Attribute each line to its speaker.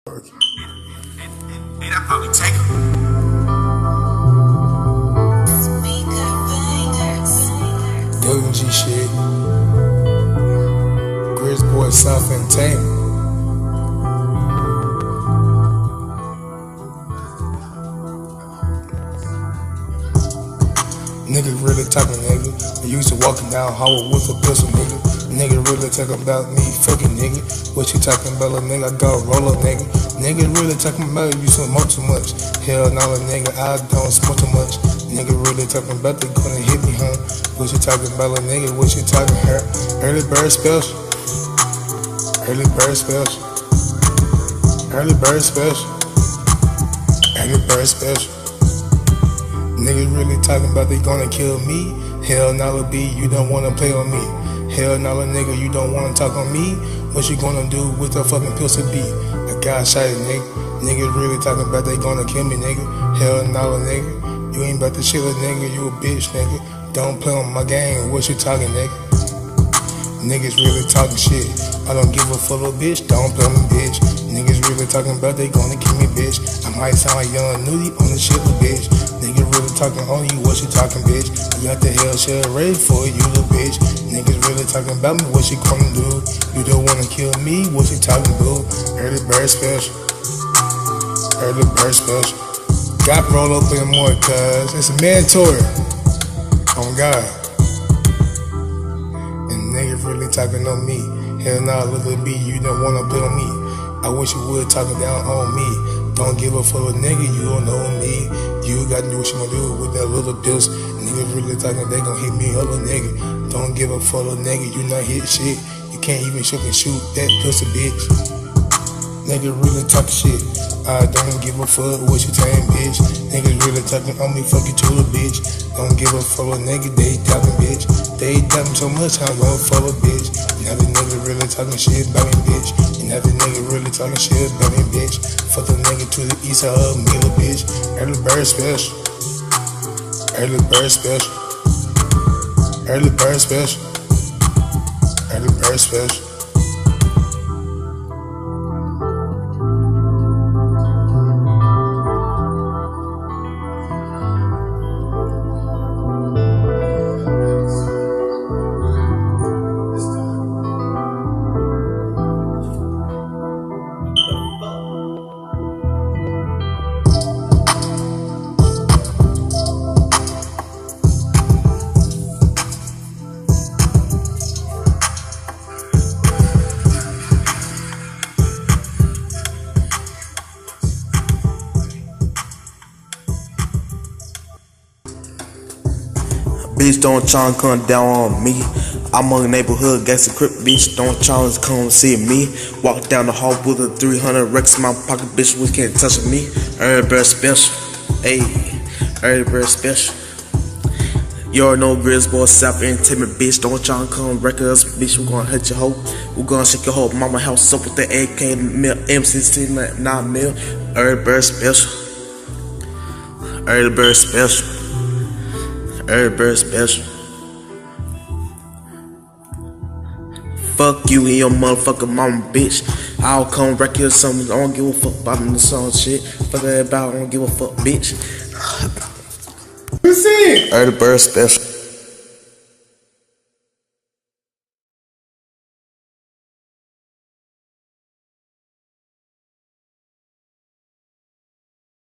Speaker 1: Hey, that probably take him.
Speaker 2: WG shit. Grizz Boy South Entertainment. Nigga really talking, nigga. I used to walking down Howard with a pistol, nigga. Nigga really talking about me, fucking nigga. What you talking about, little nigga? I got a roll up, nigga. Nigga really talking about you smoke too much. Hell no, nigga, I don't smoke too much. Nigga really talking about they gonna hit me, huh? What you talking about, little nigga? What you talking her? Early bird special. Early bird special. Early bird special. Early bird special. Niggas really talking about they gonna kill me. Hell no, B, you don't wanna play on me. Hell no, nigga, you don't wanna talk on me. What you gonna do with the fucking pistol B? I got shot it, nigga. Niggas really talking about they gonna kill me, nigga. Hell no, nigga. You ain't about to shit a nigga, you a bitch, nigga. Don't play on my game, what you talking, nigga? Niggas really talking shit. I don't give a fuck, little bitch, don't play me, bitch. Niggas really talking about they gonna kill me, bitch. I might sound like Young Nudie on the shit, little bitch. Niggas really talking on you, what you talking, bitch? I got the hell shit ready for you, little bitch. Niggas really talking about me, what you gonna do? You don't wanna kill me, what you talking about? Early bird special. Early bird special. Got roll up in more, cuz it's a mandatory. Oh God. Niggas really talking on me. Hell nah, little B, you don't wanna play on me. I wish you would talking down on me. Don't give a fuck, nigga, you don't know me. You gotta do what you gonna do with that little deuce. Niggas really talking, they gon' hit me up, little nigga. Don't give a fuck, little nigga, you not hit shit. You can't even shoot that pussy, bitch. Nigga really talking shit. I don't give a fuck what you saying, bitch. Niggas really talking on me, fuck you too, bitch. Don't give a fuck, nigga, they talking, bitch. They talking so much, I'm gonna follow, bitch. Now the nigga really talking shit about me, bitch. And now the nigga really talking shit about me, bitch. Fuck the nigga to the east side of me, little bitch. Early bird special. Early bird special. Early bird special. Early bird special.
Speaker 3: Bitch, don't try and come down on me. I'm a neighborhood gangster crip, bitch. Don't try and come see me. Walk down the hall with a 300 Rex in my pocket, bitch. We can't touch me. Early bird special, ayy. Early bird special. You already know Grizz Boy South Entertainment, bitch. Don't try and come wreck us, bitch. We gonna hurt your hoe. We gonna shake your whole mama house up with the AK M16 9 mil. Early bird special. Early bird special. Early bird special. Fuck you and your motherfucking mama, bitch. I'll come wreck you or something. I don't give a fuck about the song shit. Fuck everybody, I don't give a fuck, bitch.
Speaker 2: Who's it?
Speaker 3: Early bird special.